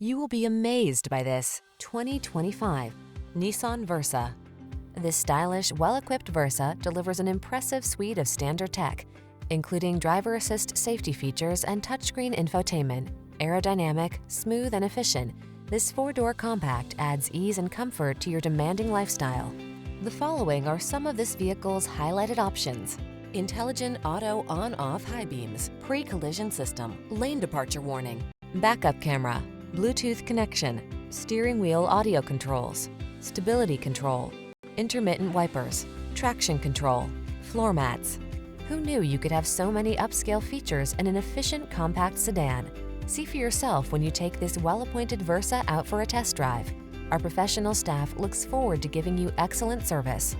You will be amazed by this 2025 Nissan Versa. This stylish, well-equipped Versa delivers an impressive suite of standard tech, including driver assist safety features and touchscreen infotainment. Aerodynamic, smooth, and efficient, this four-door compact adds ease and comfort to your demanding lifestyle. The following are some of this vehicle's highlighted options: intelligent auto on-off high beams, pre-collision system, lane departure warning, backup camera, Bluetooth connection, steering wheel audio controls, stability control, intermittent wipers, traction control, floor mats. Who knew you could have so many upscale features in an efficient compact sedan? See for yourself when you take this well-appointed Versa out for a test drive. Our professional staff looks forward to giving you excellent service.